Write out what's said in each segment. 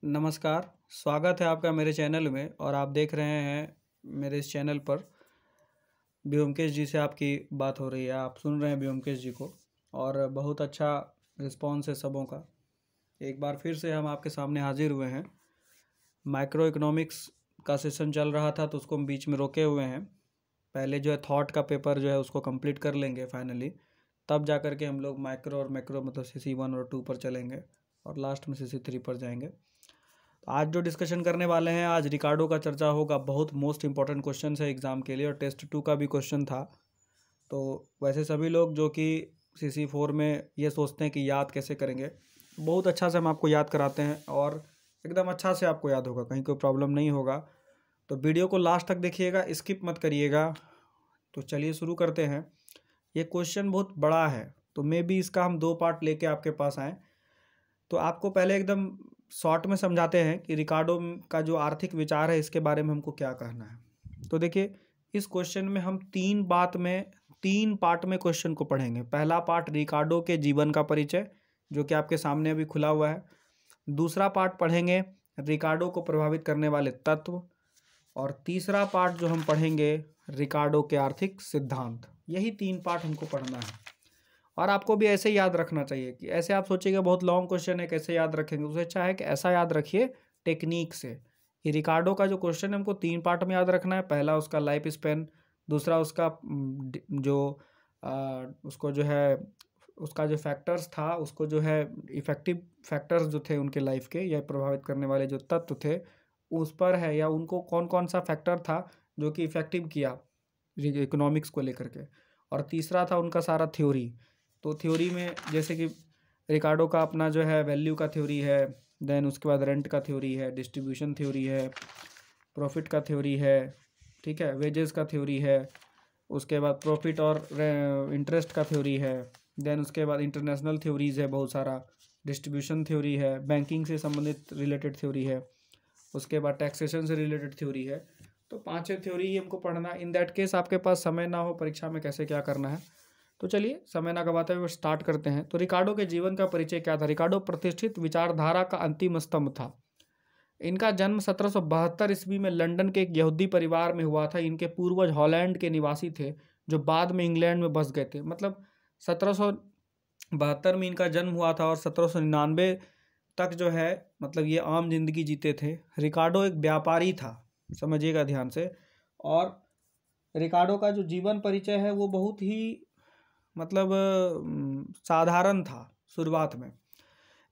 नमस्कार, स्वागत है आपका मेरे चैनल में और आप देख रहे हैं मेरे इस चैनल पर व्योमकेश जी से आपकी बात हो रही है। आप सुन रहे हैं व्योमकेश जी को और बहुत अच्छा रिस्पॉन्स है सबों का। एक बार फिर से हम आपके सामने हाजिर हुए हैं। माइक्रो इकोनॉमिक्स का सेशन चल रहा था तो उसको हम बीच में रोके हुए हैं। पहले जो है थॉट का पेपर जो है उसको कंप्लीट कर लेंगे फाइनली, तब जा कर के हम लोग माइक्रो और मैक्रो मतलब CC1 और 2 पर चलेंगे और लास्ट में CC3 पर जाएंगे। आज जो डिस्कशन करने वाले हैं, आज रिकार्डो का चर्चा होगा। बहुत मोस्ट इंपॉर्टेंट क्वेश्चन है एग्ज़ाम के लिए और टेस्ट 2 का भी क्वेश्चन था। तो वैसे सभी लोग जो कि CC4 में ये सोचते हैं कि याद कैसे करेंगे, बहुत अच्छा से हम आपको याद कराते हैं और एकदम अच्छा से आपको याद होगा, कहीं कोई प्रॉब्लम नहीं होगा। तो वीडियो को लास्ट तक देखिएगा, स्किप मत करिएगा। तो चलिए शुरू करते हैं। ये क्वेश्चन बहुत बड़ा है तो मे बी इसका हम 2 पार्ट लेके आपके पास आएँ। तो आपको पहले एकदम शॉर्ट में समझाते हैं कि रिकार्डो का जो आर्थिक विचार है इसके बारे में हमको क्या कहना है। तो देखिए, इस क्वेश्चन में हम 3 पार्ट में क्वेश्चन को पढ़ेंगे। पहला पार्ट रिकार्डो के जीवन का परिचय, जो कि आपके सामने अभी खुला हुआ है। दूसरा पार्ट पढ़ेंगे रिकार्डो को प्रभावित करने वाले तत्व, और तीसरा पार्ट जो हम पढ़ेंगे रिकार्डो के आर्थिक सिद्धांत। यही 3 पार्ट हमको पढ़ना है और आपको भी ऐसे याद रखना चाहिए कि ऐसे आप सोचिएगा बहुत लॉन्ग क्वेश्चन है कैसे याद रखेंगे, उससे अच्छा है कि ऐसा याद रखिए टेक्निक से। कि रिकार्डो का जो क्वेश्चन है हमको 3 पार्ट में याद रखना है। पहला उसका लाइफ स्पेन, दूसरा उसका उसको जो है उसका जो फैक्टर्स था, उसको जो है इफेक्टिव फैक्टर्स जो थे उनके लाइफ के या प्रभावित करने वाले जो तत्व थे उस पर है, या उनको कौन कौन सा फैक्टर था जो कि इफेक्टिव किया इकोनॉमिक्स को लेकर के। और तीसरा था उनका सारा थ्योरी। तो थ्योरी में जैसे कि रिकार्डो का अपना जो है वैल्यू का थ्योरी है, देन उसके बाद रेंट का थ्योरी है, डिस्ट्रीब्यूशन थ्योरी है, प्रॉफिट का थ्योरी है, ठीक है, वेजेस का थ्योरी है, उसके बाद प्रॉफिट और इंटरेस्ट का थ्योरी है, देन उसके बाद इंटरनेशनल थ्योरीज है बहुत सारा, डिस्ट्रीब्यूशन थ्योरी है, बैंकिंग से संबंधित रिलेटेड थ्योरी है, उसके बाद टैक्सेशन से रिलेटेड थ्योरी है। तो 5 थ्योरी ही हमको पढ़ना। इन दैट केस आपके पास समय ना हो परीक्षा में कैसे क्या करना है। तो चलिए समय ना गवाते हुए स्टार्ट करते हैं। तो रिकार्डो के जीवन का परिचय क्या था। रिकार्डो प्रतिष्ठित विचारधारा का अंतिम स्तंभ था। इनका जन्म 1772 ईस्वी में लंदन के एक यहूदी परिवार में हुआ था। इनके पूर्वज हॉलैंड के निवासी थे जो बाद में इंग्लैंड में बस गए थे। मतलब 1772 में इनका जन्म हुआ था और 1799 तक जो है मतलब ये आम जिंदगी जीते थे। रिकार्डो एक व्यापारी था, समझिएगा ध्यान से। और रिकार्डो का जो जीवन परिचय है वो बहुत ही मतलब साधारण था शुरुआत में।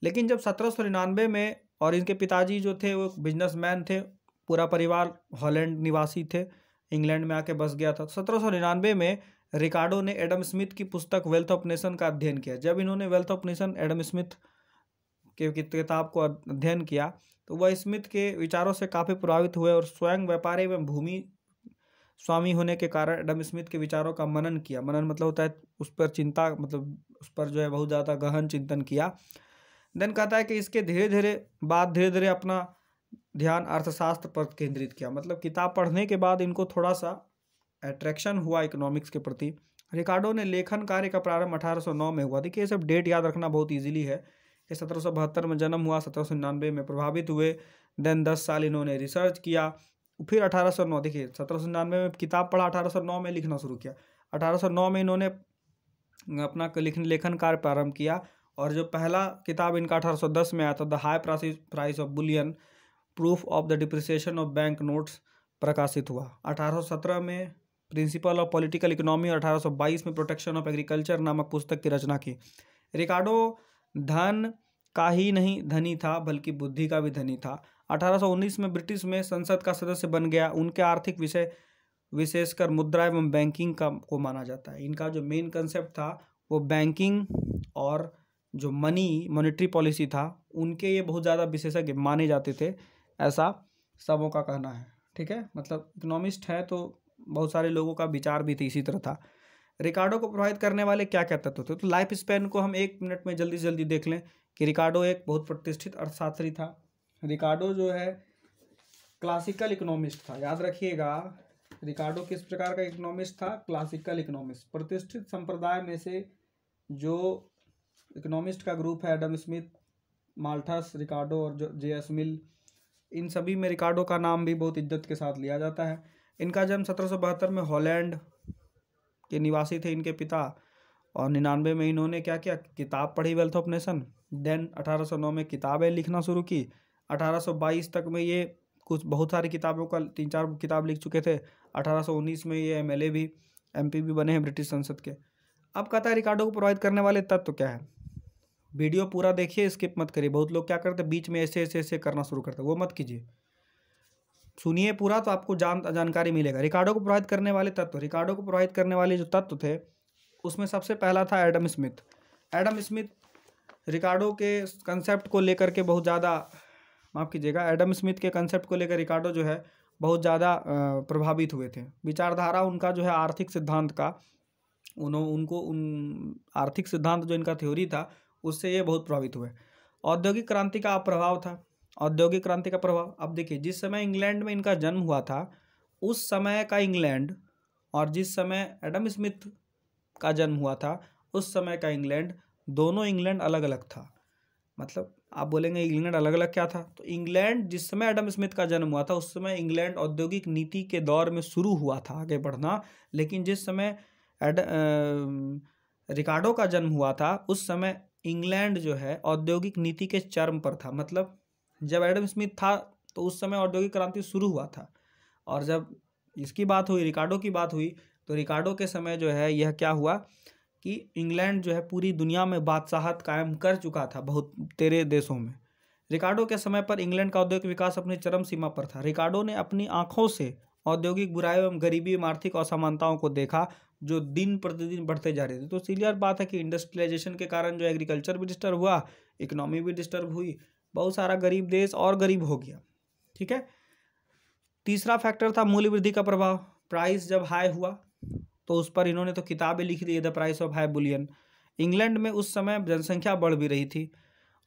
लेकिन जब 1799 में, और इनके पिताजी जो थे वो बिजनेसमैन थे, पूरा परिवार हॉलैंड निवासी थे, इंग्लैंड में आके बस गया था। 1799 में रिकार्डो ने एडम स्मिथ की पुस्तक वेल्थ ऑफ नेशन का अध्ययन किया। जब इन्होंने wealth of nation Adam Smith के किताब को अध्ययन किया तो वह स्मिथ के विचारों से काफ़ी प्रभावित हुए और स्वयं व्यापारी एवं भूमि स्वामी होने के कारण एडम स्मिथ के विचारों का मनन किया। मनन मतलब होता है उस पर चिंता, मतलब उस पर जो है बहुत ज़्यादा गहन चिंतन किया। देन कहता है कि इसके धीरे धीरे अपना ध्यान अर्थशास्त्र पर केंद्रित किया। मतलब किताब पढ़ने के बाद इनको थोड़ा सा अट्रैक्शन हुआ इकोनॉमिक्स के प्रति। रिकार्डो ने लेखन कार्य का प्रारंभ 1809 में हुआ। देखिए ये सब डेट याद रखना बहुत ईजिली है कि 1772 में जन्म हुआ, 1799 में प्रभावित हुए, देन 10 साल इन्होंने रिसर्च किया, फिर 1809, देखिए 1799 में किताब पढ़ा, 1809 में लिखना शुरू किया। 1809 में इन्होंने अपना लेखन कार्य प्रारंभ किया और जो पहला किताब इनका 1810 में आया था, the high price of Boolean, proof of the depreciation of bank notes, प्रकाशित हुआ। 1817 में प्रिंसिपल ऑफ पॉलिटिकल इकोनॉमी और 1822 में प्रोटेक्शन ऑफ एग्रीकल्चर नामक पुस्तक की रचना की। रिकार्डो धन का ही नहीं धनी था बल्कि बुद्धि का भी धनी था। 1819 में ब्रिटिश में संसद का सदस्य बन गया। उनके आर्थिक विषय विशेषकर मुद्रा एवं बैंकिंग का को माना जाता है। इनका जो मेन कंसेप्ट था वो बैंकिंग और जो मॉनेटरी पॉलिसी था, उनके ये बहुत ज़्यादा विशेषज्ञ माने जाते थे, ऐसा सबों का कहना है। ठीक है, मतलब इकोनॉमिस्ट है तो बहुत सारे लोगों का विचार भी इसी तरह था। रिकार्डो को प्रभावित करने वाले क्या क्या तत्व थे। तो लाइफ स्पैन को हम 1 मिनट में जल्दी से जल्दी देख लें कि रिकार्डो एक बहुत प्रतिष्ठित अर्थशास्त्री था। रिकार्डो जो है क्लासिकल इकोनॉमिस्ट था, याद रखिएगा। रिकार्डो किस प्रकार का इकोनॉमिस्ट था, क्लासिकल इकोनॉमिस्ट। प्रतिष्ठित संप्रदाय में से जो इकोनॉमिस्ट का ग्रुप है एडम स्मिथ, माल्थस, रिकार्डो और जो J.S. मिल, इन सभी में रिकार्डो का नाम भी बहुत इज्जत के साथ लिया जाता है। इनका जन्म 1772 में हॉलैंड के निवासी थे इनके पिता, और 99 में इन्होंने क्या किया, किताब पढ़ी वेल्थ ऑफ नेशन। देन 1809 में किताबें लिखना शुरू की। 1822 तक में ये कुछ बहुत सारी किताबों का 3-4 किताब लिख चुके थे। 1819 में ये MLA भी, MP भी बने हैं ब्रिटिश संसद के। अब कहता है रिकार्डो को प्रभावित करने वाले तत्व क्या है। वीडियो पूरा देखिए, स्किप मत करिए। बहुत लोग क्या करते हैं, बीच में ऐसे ऐसे ऐसे करना शुरू करते हैं, वो मत कीजिए, सुनिए पूरा तो आपको जानकारी मिलेगा। रिकार्डो को प्रभावित करने वाले तत्व, रिकार्डो को प्रभावित करने वाले जो तत्व थे उसमें सबसे पहला था एडम स्मिथ। एडम स्मिथ रिकार्डो के कंसेप्ट को लेकर के बहुत ज़्यादा, माफ़ कीजिएगा, एडम स्मिथ के कंसेप्ट को लेकर रिकार्डो जो है बहुत ज़्यादा प्रभावित हुए थे। विचारधारा उनका जो है आर्थिक सिद्धांत का, उन आर्थिक सिद्धांत जो इनका थ्योरी था उससे ये बहुत प्रभावित हुए। औद्योगिक क्रांति का प्रभाव था, औद्योगिक क्रांति का प्रभाव। अब देखिए, जिस समय इंग्लैंड में इनका जन्म हुआ था उस समय का इंग्लैंड, और जिस समय एडम स्मिथ का जन्म हुआ था उस समय का इंग्लैंड, दोनों इंग्लैंड अलग अलग था। मतलब आप बोलेंगे इंग्लैंड अलग अलग क्या था, तो इंग्लैंड जिस समय एडम स्मिथ का जन्म हुआ था उस समय इंग्लैंड औद्योगिक नीति के दौर में शुरू हुआ था आगे बढ़ना। लेकिन जिस समय रिकार्डो का जन्म हुआ था उस समय इंग्लैंड जो है औद्योगिक नीति के चरम पर था। मतलब जब एडम स्मिथ था तो उस समय औद्योगिक क्रांति शुरू हुआ था, और जब इसकी बात हुई, रिकार्डो की बात हुई, तो रिकार्डो के समय जो है यह क्या हुआ कि इंग्लैंड जो है पूरी दुनिया में बादशाहत कायम कर चुका था बहुत तेरे देशों में। रिकार्डो के समय पर इंग्लैंड का औद्योगिक विकास अपनी चरम सीमा पर था। रिकार्डो ने अपनी आंखों से औद्योगिक बुराई एवं गरीबी एवं आर्थिक असमानताओं को देखा जो दिन प्रतिदिन बढ़ते जा रहे थे। तो क्लियर बात है कि इंडस्ट्रियलाइजेशन के कारण जो एग्रीकल्चर भी डिस्टर्ब हुआ, इकोनॉमी भी डिस्टर्ब हुई, बहुत सारा गरीब देश और गरीब हो गया। ठीक है। तीसरा फैक्टर था मूल्य वृद्धि का प्रभाव। प्राइस जब हाई हुआ तो उस पर इन्होंने तो किताबें लिख दी, the price of high bullion. England में उस समय जनसंख्या बढ़ भी रही थी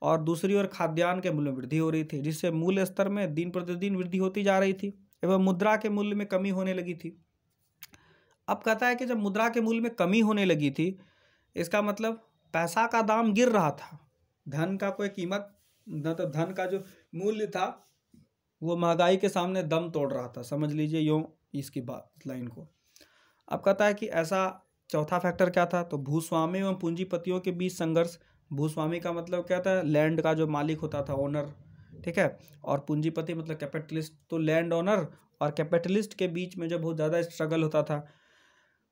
और दूसरी ओर खाद्यान्न के मूल्य में वृद्धि हो रही थी, जिससे मूल्य स्तर में दिन प्रतिदिन वृद्धि होती जा रही थी एवं मुद्रा के मूल्य में कमी होने लगी थी। अब कहता है कि जब मुद्रा के मूल्य में कमी होने लगी थी, इसका मतलब पैसा का दाम गिर रहा था, धन का कोई कीमत न, तो धन का जो मूल्य था वो महंगाई के सामने दम तोड़ रहा था। समझ लीजिए यूँ इसकी बात लाइन को। अब कहता है कि ऐसा चौथा फैक्टर क्या था, तो भूस्वामी एवं पूंजीपतियों के बीच संघर्ष। भूस्वामी का मतलब क्या था, लैंड का जो मालिक होता था, ओनर, ठीक है, और पूंजीपति मतलब कैपिटलिस्ट। तो लैंड ओनर और कैपिटलिस्ट के बीच में जो बहुत ज़्यादा स्ट्रगल होता था,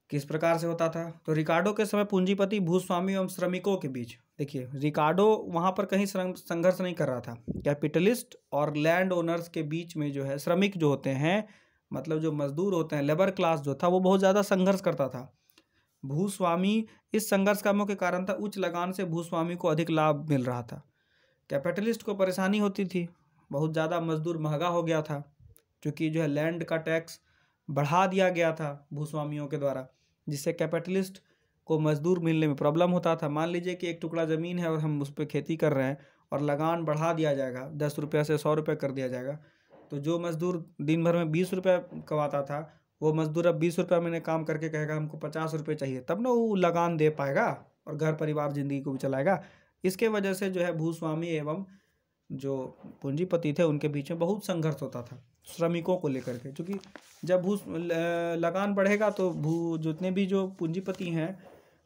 किस प्रकार से होता था, तो रिकार्डो के समय पूंजीपति, भूस्वामी एवं श्रमिकों के बीच, देखिए रिकार्डो वहाँ पर कहीं संघर्ष नहीं कर रहा था, कैपिटलिस्ट और लैंड ओनर्स के बीच में जो है श्रमिक जो होते हैं, मतलब जो मजदूर होते हैं, लेबर क्लास जो था वो बहुत ज़्यादा संघर्ष करता था। भूस्वामी, इस संघर्ष का मुख्य कारण था उच्च लगान से भूस्वामी को अधिक लाभ मिल रहा था। कैपिटलिस्ट को परेशानी होती थी, बहुत ज़्यादा मजदूर महंगा हो गया था, क्योंकि जो है लैंड का टैक्स बढ़ा दिया गया था भूस्वामियों के द्वारा, जिससे कैपिटलिस्ट को मजदूर मिलने में प्रॉब्लम होता था। मान लीजिए कि एक टुकड़ा ज़मीन है और हम उस पर खेती कर रहे हैं और लगान बढ़ा दिया जाएगा, 10 रुपये से 100 रुपये कर दिया जाएगा, तो जो मजदूर दिन भर में 20 रुपये कमाता था वो मजदूर अब 20 रुपये महीने काम करके कहेगा हमको 50 रुपये चाहिए, तब ना वो लगान दे पाएगा और घर परिवार ज़िंदगी को भी चलाएगा। इसके वजह से जो है भूस्वामी एवं जो पूंजीपति थे उनके बीच में बहुत संघर्ष होता था श्रमिकों को लेकर के, क्योंकि जब लगान बढ़ेगा तो जितने भी जो पूंजीपति हैं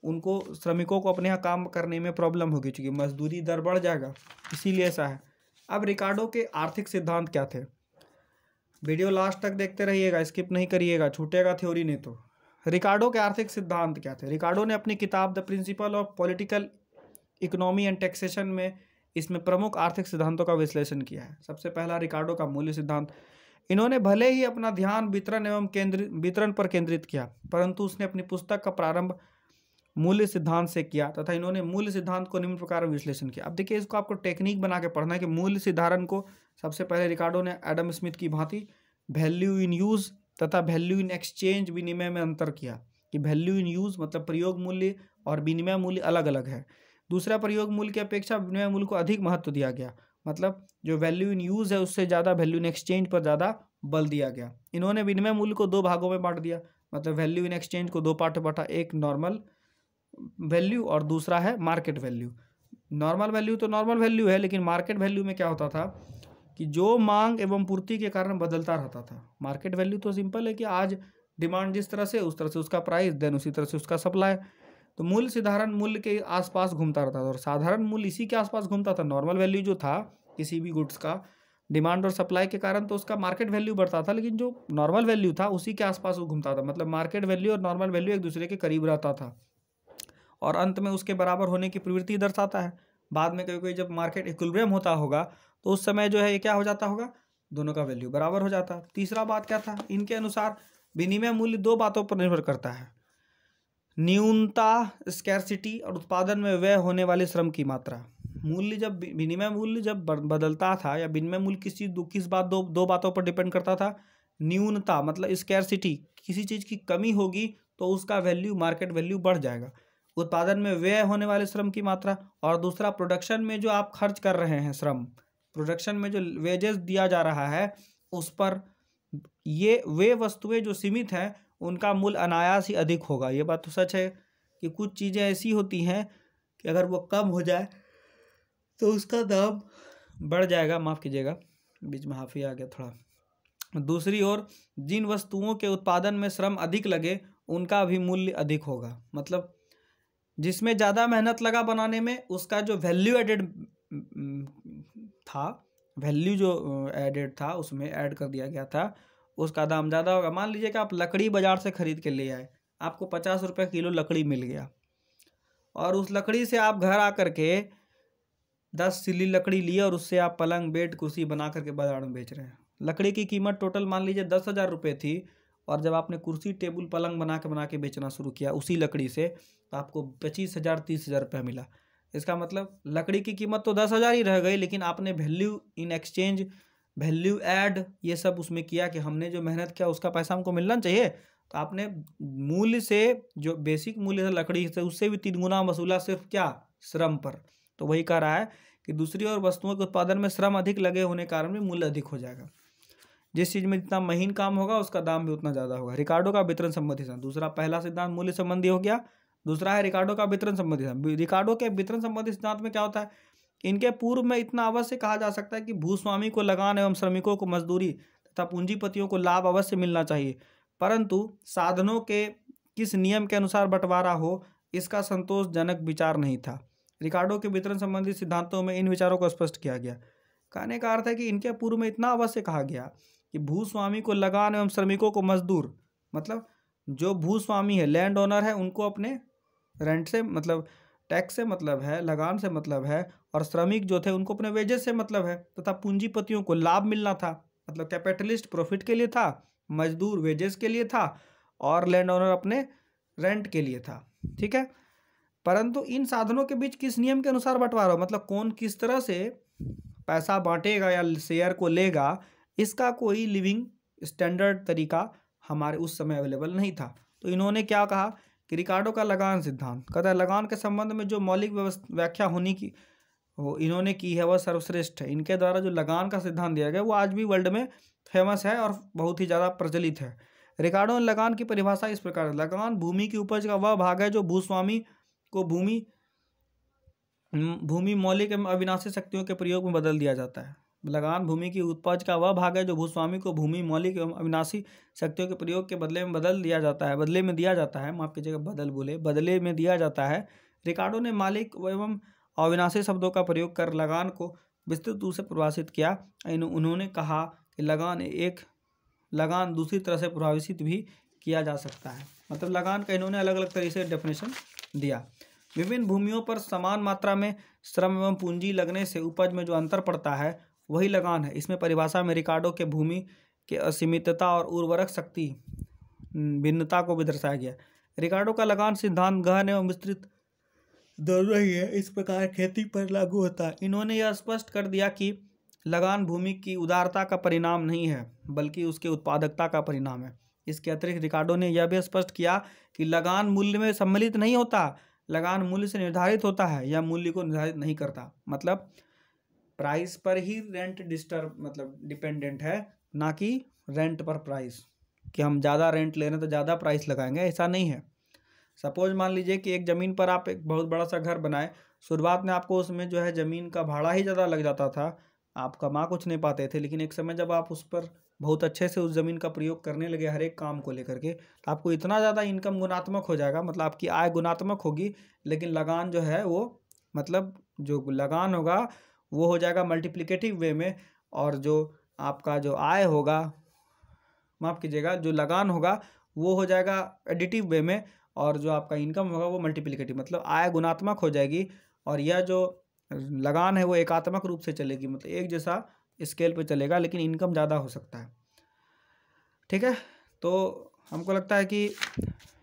उनको, श्रमिकों को अपने यहाँ काम करने में प्रॉब्लम होगी, क्योंकि मजदूरी दर बढ़ जाएगा, इसीलिए ऐसा है। अब रिकार्डो के आर्थिक सिद्धांत क्या थे, वीडियो लास्ट तक देखते रहिएगा, स्किप नहीं करिएगा, छूटेगा थ्योरी नहीं तो। रिकार्डो के आर्थिक सिद्धांत क्या थे, रिकार्डो ने अपनी किताब the principle of political economy and taxation में इसमें प्रमुख आर्थिक सिद्धांतों का विश्लेषण किया है। सबसे पहला रिकार्डो का मूल्य सिद्धांत। इन्होंने भले ही अपना ध्यान वितरण पर केंद्रित किया, परंतु उसने अपनी पुस्तक का प्रारंभ मूल्य सिद्धांत से किया तथा इन्होंने मूल्य सिद्धांत को निम्न प्रकार विश्लेषण किया। अब देखिए, इसको आपको टेक्निक बना के पढ़ना है कि मूल्य सिद्धांत को सबसे पहले रिकार्डो ने एडम स्मिथ की भांति वैल्यू इन यूज तथा वैल्यू इन एक्सचेंज, विनिमय में अंतर किया कि वैल्यू इन यूज मतलब प्रयोग मूल्य और विनिमय मूल्य अलग अलग है। दूसरा, प्रयोग मूल्य की अपेक्षा विनिमय मूल्य को अधिक महत्व दिया गया, मतलब जो वैल्यू इन यूज है उससे ज़्यादा वैल्यू इन एक्सचेंज पर ज़्यादा बल दिया गया। इन्होंने विनिमय मूल्य को 2 भागों में बांट दिया, मतलब वैल्यू इन एक्सचेंज को 2 पार्ट बांटा, एक नॉर्मल वैल्यू और दूसरा है मार्केट वैल्यू। नॉर्मल वैल्यू तो नॉर्मल वैल्यू है, लेकिन मार्केट वैल्यू में क्या होता था कि जो मांग एवं पूर्ति के कारण बदलता रहता था। मार्केट वैल्यू तो सिंपल है कि आज डिमांड जिस तरह से, उस तरह से उसका प्राइस, देन उसी तरह से उसका सप्लाई। तो मूल्य साधारण मूल्य के आसपास घूमता रहता था, और साधारण मूल्य इसी के आसपास घूमता था। नॉर्मल वैल्यू जो था किसी भी गुड्स का, डिमांड और सप्लाई के कारण तो उसका मार्केट वैल्यू बढ़ता था, लेकिन जो नॉर्मल वैल्यू था उसी के आसपास वो घूमता था। मतलब मार्केट वैल्यू और नॉर्मल वैल्यू एक दूसरे के करीब रहता था, और अंत में उसके बराबर होने की प्रवृत्ति दर्शाता है। बाद में कभी कभी जब मार्केट इक्विलिब्रियम होता होगा तो उस समय जो है ये क्या हो जाता होगा, दोनों का वैल्यू बराबर हो जाता। तीसरा बात क्या था, इनके अनुसार विनिमय मूल्य दो बातों पर निर्भर करता है, न्यूनता स्कैर्सिटी और उत्पादन में व्यय होने वाले श्रम की मात्रा। मूल्य जब विनिमय मूल्य जब बदलता था, या विनिमय मूल्य किस बात दो बातों पर डिपेंड करता था। न्यूनता मतलब स्कैर्सिटी, किसी चीज़ की कमी होगी तो उसका वैल्यू, मार्केट वैल्यू बढ़ जाएगा। उत्पादन में व्यय होने वाले श्रम की मात्रा, और दूसरा प्रोडक्शन में जो आप खर्च कर रहे हैं श्रम, प्रोडक्शन में जो वेजेस दिया जा रहा है उस पर, ये वे वस्तुएं जो सीमित हैं उनका मूल्य अनायास ही अधिक होगा। ये बात तो सच है कि कुछ चीज़ें ऐसी होती हैं कि अगर वो कम हो जाए तो उसका दाम बढ़ जाएगा। माफ़ कीजिएगा, बीच में हाफी आ गया थोड़ा। दूसरी ओर जिन वस्तुओं के उत्पादन में श्रम अधिक लगे उनका भी मूल्य अधिक होगा। मतलब जिसमें ज़्यादा मेहनत लगा बनाने में, उसका जो वैल्यू एडेड था, वैल्यू जो एडेड था उसमें ऐड कर दिया गया था, उसका दाम ज़्यादा होगा। मान लीजिए कि आप लकड़ी बाज़ार से ख़रीद के ले आए, आपको 50 रुपये किलो लकड़ी मिल गया, और उस लकड़ी से आप घर आ कर के 10 सिली लकड़ी लिए और उससे आप पलंग, बेड, कुर्सी बना करके बाजार में बेच रहे हैं। लकड़ी की कीमत टोटल मान लीजिए 10,000 रुपये थी, और जब आपने कुर्सी, टेबल, पलंग बना के बेचना शुरू किया उसी लकड़ी से, तो आपको 25,000, 30,000 रुपये मिला। इसका मतलब लकड़ी की कीमत तो 10,000 ही रह गई, लेकिन आपने value in exchange, value add, ये सब उसमें किया कि हमने जो मेहनत किया उसका पैसा हमको मिलना चाहिए। तो आपने मूल्य से, जो बेसिक मूल्य था लकड़ी से, उससे भी 3 गुना वसूला, सिर्फ क्या, श्रम पर। तो वही कह रहा है कि दूसरी ओर वस्तुओं के उत्पादन में श्रम अधिक लगे होने के कारण भी मूल्य अधिक हो जाएगा। जिस चीज़ में जितना महीन काम होगा उसका दाम भी उतना ज़्यादा होगा। रिकार्डो का वितरण संबंधी सिद्धांत, दूसरा, पहला सिद्धांत मूल्य संबंधी हो गया, दूसरा है रिकार्डो का वितरण संबंधी सिद्धांत। रिकार्डो के वितरण संबंधी सिद्धांत में क्या होता है, इनके पूर्व में इतना अवश्य कहा जा सकता है कि भूस्वामी को लगान एवं श्रमिकों को मजदूरी तथा पूंजीपतियों को लाभ अवश्य मिलना चाहिए, परंतु साधनों के किस नियम के अनुसार बंटवारा हो, इसका संतोषजनक विचार नहीं था। रिकार्डो के वितरण संबंधी सिद्धांतों में इन विचारों को स्पष्ट किया गया। कहने का अर्थ है कि इनके पूर्व में इतना अवश्य कहा गया कि भूस्वामी को लगान एवं श्रमिकों को मजदूर, मतलब जो भूस्वामी है, लैंड ओनर है, उनको अपने रेंट से मतलब, टैक्स से मतलब है, लगान से मतलब है, और श्रमिक जो थे उनको अपने वेजेस से मतलब है, तथा पूंजीपतियों को लाभ मिलना था, मतलब कैपिटलिस्ट प्रॉफिट के लिए था, मजदूर वेजेस के लिए था, और लैंड ओनर अपने रेंट के लिए था। ठीक है, परंतु इन साधनों के बीच किस नियम के अनुसार बंटवारा हो, मतलब कौन किस तरह से पैसा बांटेगा या शेयर को लेगा, इसका कोई लिविंग स्टैंडर्ड तरीका हमारे उस समय अवेलेबल नहीं था। तो इन्होंने क्या कहा कि रिकार्डो का लगान सिद्धांत, कहता है लगान के संबंध में जो मौलिक व्याख्या होने की वो इन्होंने की है वह सर्वश्रेष्ठ है। इनके द्वारा जो लगान का सिद्धांत दिया गया वो आज भी वर्ल्ड में फेमस है और बहुत ही ज़्यादा प्रचलित है। रिकार्डो ने लगान की परिभाषा इस प्रकार है, लगान भूमि की उपज का वह भाग है जो भूस्वामी को भूमि मौलिक एवं अविनाशी शक्तियों के प्रयोग में बदल दिया जाता है। लगान भूमि की उपज का वह भाग है जो भूस्वामी को भूमि मौलिक एवं अविनाशी शक्तियों के प्रयोग के बदले में बदले में दिया जाता है, माफ कीजिएगा, बदले में दिया जाता है। रिकार्डो ने मालिक एवं अविनाशी शब्दों का प्रयोग कर लगान को विस्तृत रूप से परिभाषित किया। उन्होंने कहा कि लगान दूसरी तरह से परिभाषित भी किया जा सकता है। मतलब लगान का इन्होंने अलग अलग तरीके से डेफिनेशन दिया। विभिन्न भूमियों पर समान मात्रा में श्रम एवं पूंजी लगने से उपज में जो अंतर पड़ता है वही लगान है। इसमें परिभाषा में रिकार्डो के भूमि के असीमितता और उर्वरक शक्ति भिन्नता को भी दर्शाया गया। रिकार्डो का लगान सिद्धांत गहन एवं विस्तृत दोनों ही है, इस प्रकार खेती पर लागू होता है। इन्होंने यह स्पष्ट कर दिया कि लगान भूमि की उदारता का परिणाम नहीं है बल्कि उसके उत्पादकता का परिणाम है। इसके अतिरिक्त रिकार्डो ने यह भी स्पष्ट किया कि लगान मूल्य में सम्मिलित नहीं होता, लगान मूल्य से निर्धारित होता है या मूल्य को निर्धारित नहीं करता। मतलब प्राइस पर ही रेंट डिपेंडेंट है, ना कि रेंट पर प्राइस, कि हम ज़्यादा रेंट ले रहे हैं तो ज़्यादा प्राइस लगाएंगे, ऐसा नहीं है। सपोज मान लीजिए कि एक ज़मीन पर आप एक बहुत बड़ा सा घर बनाए शुरुआत में आपको उसमें जो है ज़मीन का भाड़ा ही ज़्यादा लग जाता था, आप कमा कुछ नहीं पाते थे, लेकिन एक समय जब आप उस पर बहुत अच्छे से उस ज़मीन का प्रयोग करने लगे हर एक काम को लेकर के, तो आपको इतना ज़्यादा इनकम गुणात्मक हो जाएगा, मतलब आपकी आय गुणात्मक होगी, लेकिन लगान जो है वो, मतलब जो लगान होगा वो हो जाएगा मल्टीप्लिकेटिव वे में, और जो आपका जो आय होगा, माफ़ कीजिएगा, जो लगान होगा वो हो जाएगा एडिटिव वे में, और जो आपका इनकम होगा वो मल्टीप्लिकेटिव, मतलब आय गुणात्मक हो जाएगी। और यह जो लगान है वो एकात्मक रूप से चलेगी, मतलब एक जैसा स्केल पे चलेगा, लेकिन इनकम ज़्यादा हो सकता है। ठीक है, तो हमको लगता है कि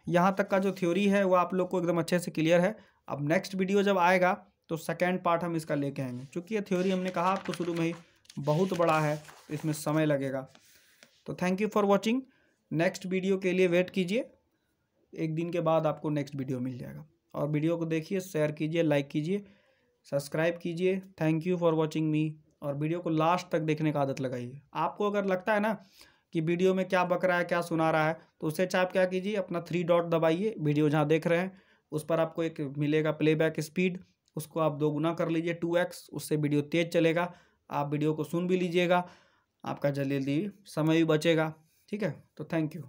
यहाँ तक का जो थ्योरी है वो आप लोग को एकदम अच्छे से क्लियर है। अब नेक्स्ट वीडियो जब आएगा तो सेकेंड पार्ट हम इसका लेके आएंगे, क्योंकि ये थ्योरी हमने कहा आपको शुरू में ही बहुत बड़ा है, तो इसमें समय लगेगा। तो thank you for watching. Next video के लिए वेट कीजिए, एक दिन के बाद आपको नेक्स्ट वीडियो मिल जाएगा। और वीडियो को देखिए, शेयर कीजिए, लाइक कीजिए, सब्सक्राइब कीजिए। थैंक यू फॉर वॉचिंग मी। और वीडियो को लास्ट तक देखने का आदत लगाइए। आपको अगर लगता है ना कि वीडियो में क्या बक रहा है, क्या सुना रहा है, तो उससे अच्छा आप क्या कीजिए, अपना 3 डॉट दबाइए, वीडियो जहाँ देख रहे हैं उस पर आपको एक मिलेगा प्लेबैक स्पीड, उसको आप 2 गुना कर लीजिए, 2x, उससे वीडियो तेज़ चलेगा, आप वीडियो को सुन भी लीजिएगा, आपका जल्दी जल्दी समय भी बचेगा। ठीक है, तो थैंक यू।